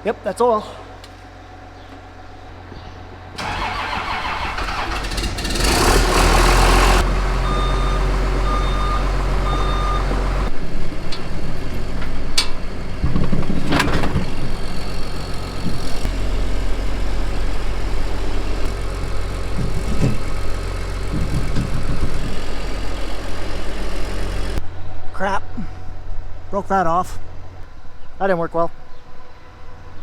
Yep, that's oil. Crap. Broke that off. That didn't work well.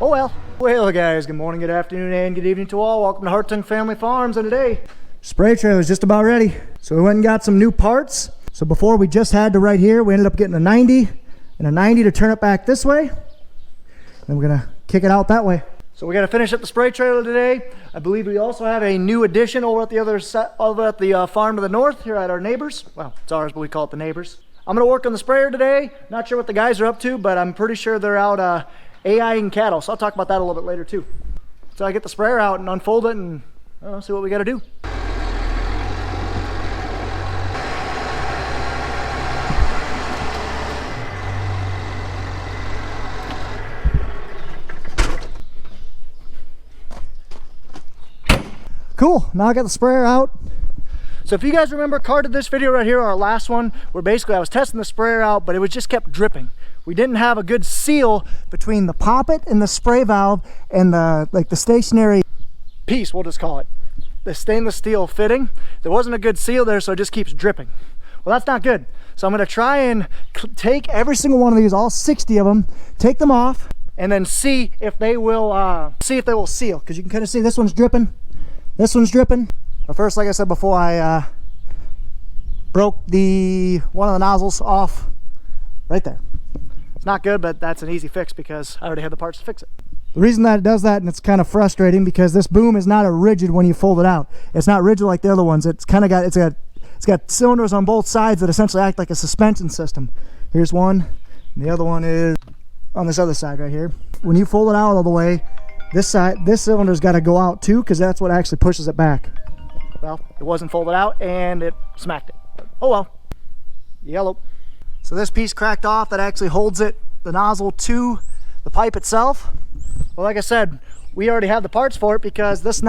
Oh well. Well guys, good morning, good afternoon, and good evening to all. Welcome to Hartung Family Farms, and today, spray trailer is just about ready. So we went and got some new parts. So before we just had to right here, we ended up getting a 90 and a 90 to turn it back this way. Then we're gonna kick it out that way. So we gotta finish up the spray trailer today. I believe we also have a new addition over at the other side, over at the farm to the north here at our neighbors. Well, it's ours, but we call it the neighbors. I'm gonna work on the sprayer today. Not sure what the guys are up to, but I'm pretty sure they're out AIing cattle. So I'll talk about that a little bit later too. So I get the sprayer out and unfold it and see what we gotta do. Cool, now I got the sprayer out. So if you guys remember, carded this video right here, our last one, where basically I was testing the sprayer out, but it was just kept dripping. We didn't have a good seal between the poppet and the spray valve and the stationary piece, we'll just call it. The stainless steel fitting. There wasn't a good seal there, so it just keeps dripping. Well, that's not good. So I'm gonna try and take every single one of these, all 60 of them, take them off, and then see if they will seal. Because you can kind of see this one's dripping, this one's dripping. But first, like I said before, I broke one of the nozzles off right there. It's not good, but that's an easy fix because I already had the parts to fix it. The reason that it does that, and it's kind of frustrating, because this boom is not a rigid when you fold it out. It's not rigid like the other ones. It's kind of got cylinders on both sides that essentially act like a suspension system. Here's one, and the other one is on this other side right here. When you fold it out all the way, this cylinder's got to go out too, because that's what actually pushes it back. Well, it wasn't folded out and it smacked it. But, oh well. Yellow. So this piece cracked off that actually holds the nozzle to the pipe itself. Well, like I said, we already have the parts for it, because this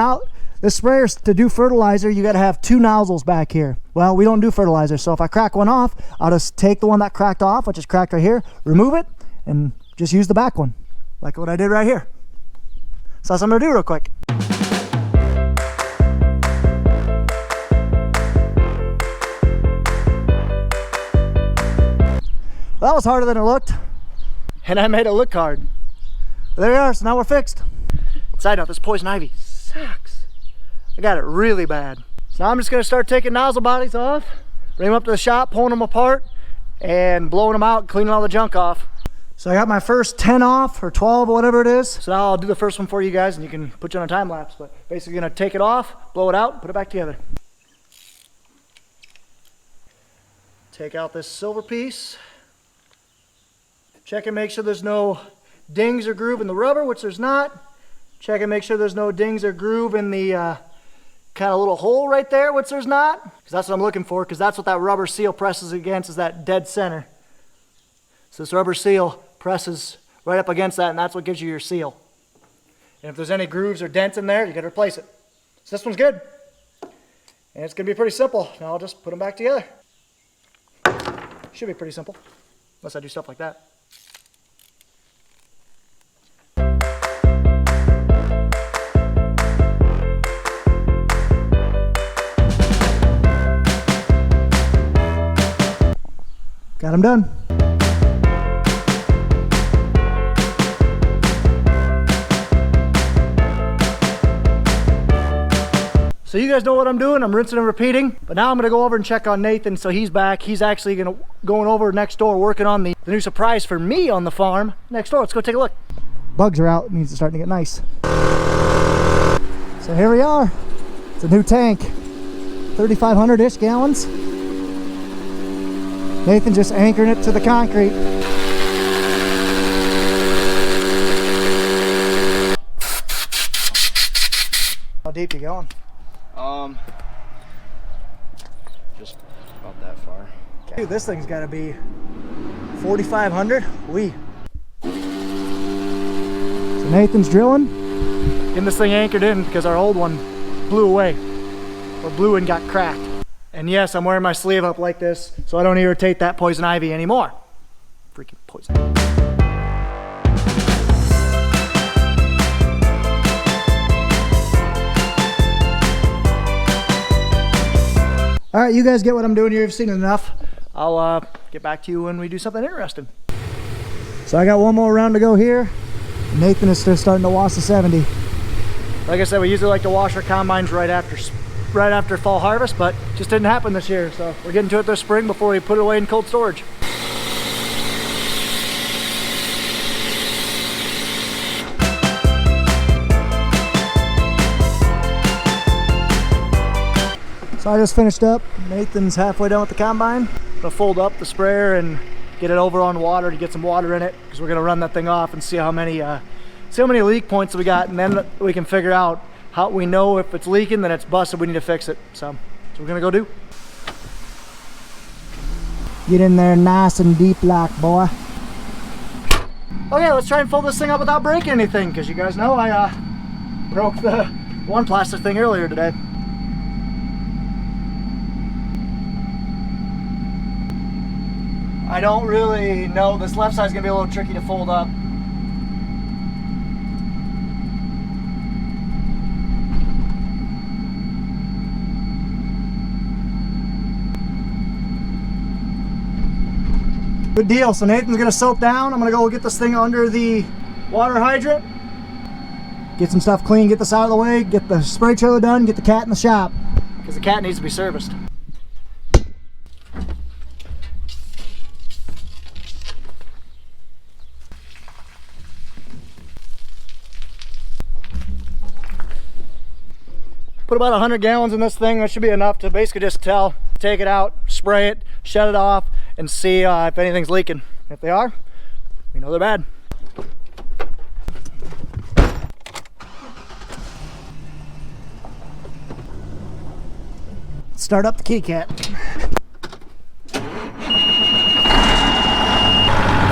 sprayer, to do fertilizer, you got to have two nozzles back here. Well, we don't do fertilizer, so if I crack one off, I'll just take the one that cracked off, which is cracked right here, remove it, and just use the back one, like what I did right here. So that's what I'm gonna do real quick. Well, that was harder than it looked, and I made it look hard. But there we are, so now we're fixed. Side note, this poison ivy sucks. I got it really bad. So now I'm just gonna start taking nozzle bodies off, bring them up to the shop, pulling them apart, and blowing them out, cleaning all the junk off. So I got my first 10 off, or 12, or whatever it is. So now I'll do the first one for you guys, and you can put you on a time lapse. But basically gonna take it off, blow it out, put it back together. Take out this silver piece. Check and make sure there's no dings or groove in the rubber, which there's not. Check and make sure there's no dings or groove in the kind of little hole right there, which there's not. Because that's what I'm looking for, because that's what that rubber seal presses against, is that dead center. So this rubber seal presses right up against that, and that's what gives you your seal. And if there's any grooves or dents in there, you gotta replace it. So this one's good. And it's gonna be pretty simple. Now I'll just put them back together. Should be pretty simple, unless I do stuff like that. Got them done. So you guys know what I'm doing. I'm rinsing and repeating. But now I'm going to go over and check on Nathan. So he's back. He's actually going over next door, working on the new surprise for me on the farm next door. Let's go take a look. Bugs are out. It means it's starting to get nice. So here we are. It's a new tank. 3,500-ish gallons. Nathan just anchoring it to the concrete. How deep you going? Just about that far. Dude, this thing's got to be 4,500. So So Nathan's drilling, getting this thing anchored in because our old one blew away, or blew and got cracked. And yes, I'm wearing my sleeve up like this so I don't irritate that poison ivy anymore. Freaking poison. All right, you guys get what I'm doing here. You've seen it enough. I'll get back to you when we do something interesting. So I got one more round to go here. Nathan is still starting to wash the 70. Like I said, we usually like to wash our combines right after fall harvest, but it just didn't happen this year. So we're getting to it this spring before we put it away in cold storage. So I just finished up. Nathan's halfway done with the combine. I'm gonna fold up the sprayer and get it over on water to get some water in it, because we're gonna run that thing off and see how many leak points we got, and then we can figure out how we know if it's leaking, then it's busted, we need to fix it. So that's what we're gonna go do. Get in there nice and deep like, boy. Okay, let's try and fold this thing up without breaking anything, because you guys know I broke the one plastic thing earlier today. I don't really know. This left side's gonna be a little tricky to fold up. Good deal. So Nathan's gonna soak down. I'm gonna go get this thing under the water hydrant, get some stuff clean, get this out of the way, get the spray trailer done, get the cat in the shop, because the cat needs to be serviced. Put about 100 gallons in this thing. That should be enough to basically just take it out, spray it, shut it off, and see if anything's leaking. If they are, we know they're bad. Start up the kitty cat.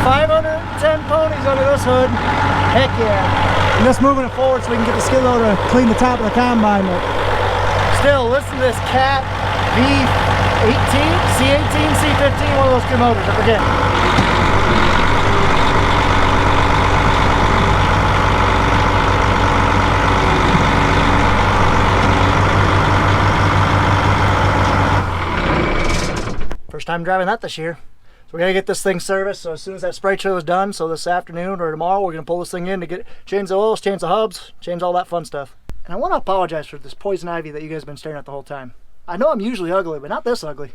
510 ponies under this hood. Heck yeah. I'm just moving it forward so we can get the skid loader to clean the top of the combine. But still, listen to this cat V18, C18, C15, one of those good motors, I forget. First time driving that this year. So we gotta get this thing serviced, so as soon as that spray trailer is done, so this afternoon or tomorrow, we're gonna pull this thing in to change the oils, change the hubs, change all that fun stuff. And I wanna apologize for this poison ivy that you guys have been staring at the whole time. I know I'm usually ugly, but not this ugly.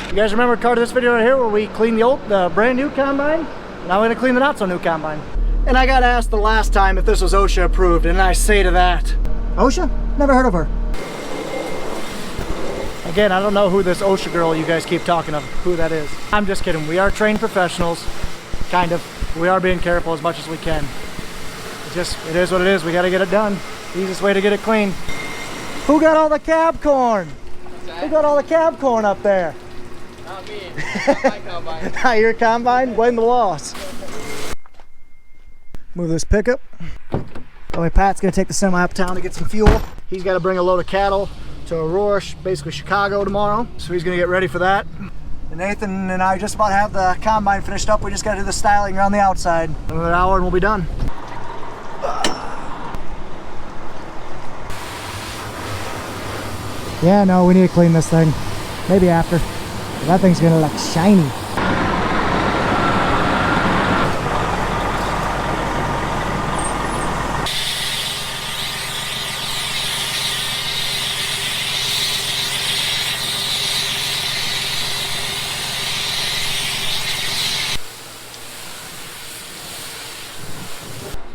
You guys remember part of this video right here where we cleaned the brand new combine? Now we're gonna clean the not so new combine. And I got asked the last time if this was OSHA approved, and I say to that, OSHA? Never heard of her. Again, I don't know who this OSHA girl you guys keep talking of, who that is. I'm just kidding. We are trained professionals, kind of. We are being careful as much as we can. It is what it is. We gotta get it done. Easiest way to get it clean. Who got all the cab corn? Who got all the cab corn up there? Not me. Not my combine. Not your combine? Blame the loss. Move this pickup. Oh, Pat's gonna take the semi uptown to get some fuel. He's got to bring a load of cattle to Aurora, basically Chicago, tomorrow. So he's gonna get ready for that. And Nathan and I just about have the combine finished up. We just gotta do the styling around the outside. Another hour and we'll be done. Yeah, no, we need to clean this thing. Maybe after. That thing's gonna look shiny.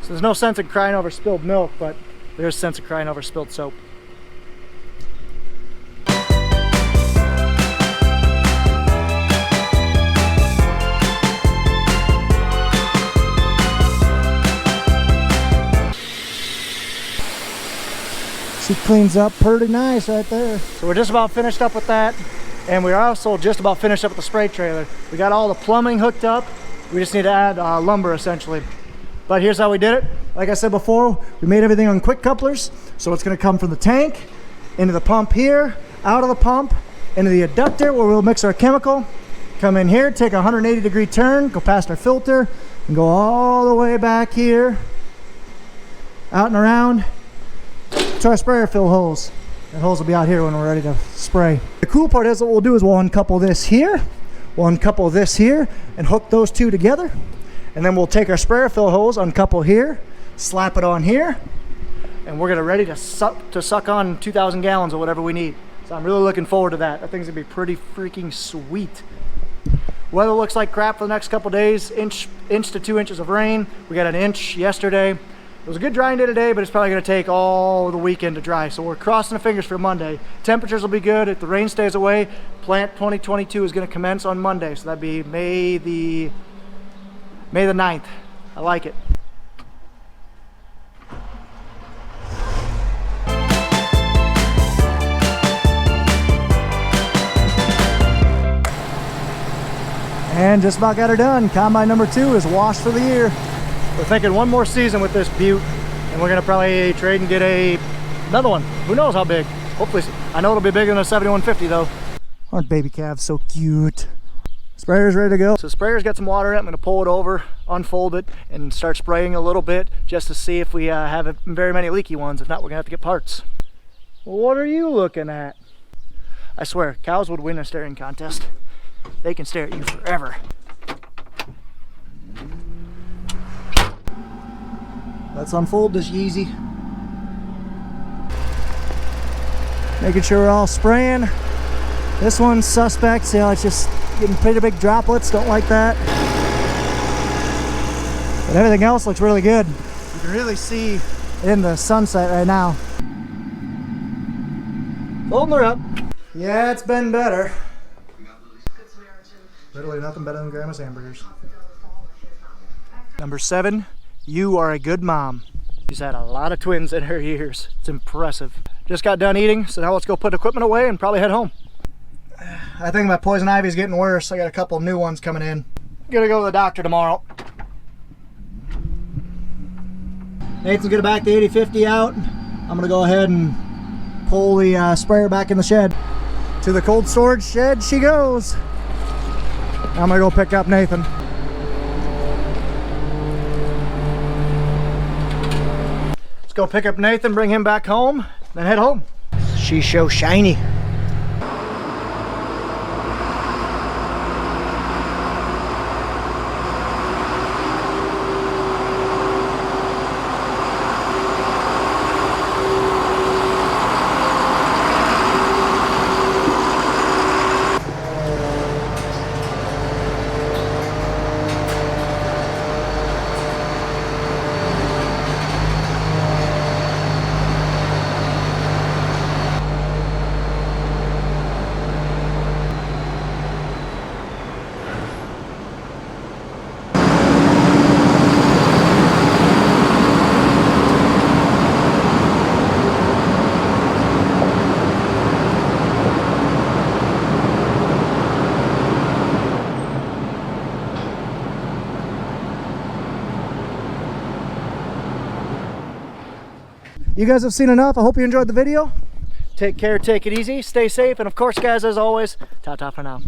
So there's no sense in crying over spilled milk, but there's sense of crying over spilled soap. She cleans up pretty nice right there. So we're just about finished up with that. And we're also just about finished up with the spray trailer. We got all the plumbing hooked up. We just need to add lumber essentially. But here's how we did it. Like I said before, we made everything on quick couplers. So it's gonna come from the tank, into the pump here, out of the pump, into the adductor where we'll mix our chemical. Come in here, take a 180-degree turn, go past our filter, and go all the way back here, out and around to our sprayer fill hose. That hose will be out here when we're ready to spray. The cool part is what we'll do is we'll uncouple this here, we'll uncouple this here, and hook those two together. And then we'll take our sprayer fill hose, uncouple here, slap it on here, and we're gonna ready to suck on 2,000 gallons or whatever we need. So I'm really looking forward to that. That thing's gonna be pretty freaking sweet. Weather looks like crap for the next couple days. Inch to 2 inches of rain. We got an inch yesterday. It was a good drying day today, but it's probably gonna take all the weekend to dry. So we're crossing the fingers for Monday. Temperatures will be good. If the rain stays away, plant 2022 is gonna commence on Monday. So that'd be May the 9th. I like it. And just about got her done. Combine number 2 is washed for the year. We're thinking one more season with this Butte, and we're gonna probably trade and get another one. Who knows how big? Hopefully, I know it'll be bigger than a 7150 though. Aren't baby calves so cute? Sprayer's ready to go. So the sprayer's got some water in it. I'm gonna pull it over, unfold it, and start spraying a little bit just to see if we have very many leaky ones. If not, we're gonna have to get parts. Well, what are you looking at? I swear, cows would win a staring contest. They can stare at you forever. Let's unfold this Yeezy. Making sure we're all spraying. This one's suspect, so it's just getting pretty big droplets. Don't like that. But everything else looks really good. You can really see in the sunset right now. Holding her up. Yeah, it's been better. Literally nothing better than Grandma's hamburgers. Number 7, you are a good mom. She's had a lot of twins in her years. It's impressive. Just got done eating, so now let's go put equipment away and probably head home. I think my poison ivy is getting worse. I got a couple new ones coming in. Gonna go to the doctor tomorrow. Nathan's gonna back the 8050 out. I'm gonna go ahead and pull the sprayer back in the shed. To the cold storage shed she goes. I'm gonna go pick up Nathan. Let's go pick up Nathan, bring him back home, then head home. She's so shiny. You guys have seen enough. I hope you enjoyed the video. Take care, take it easy, stay safe, and of course, guys, as always, ta-ta for now.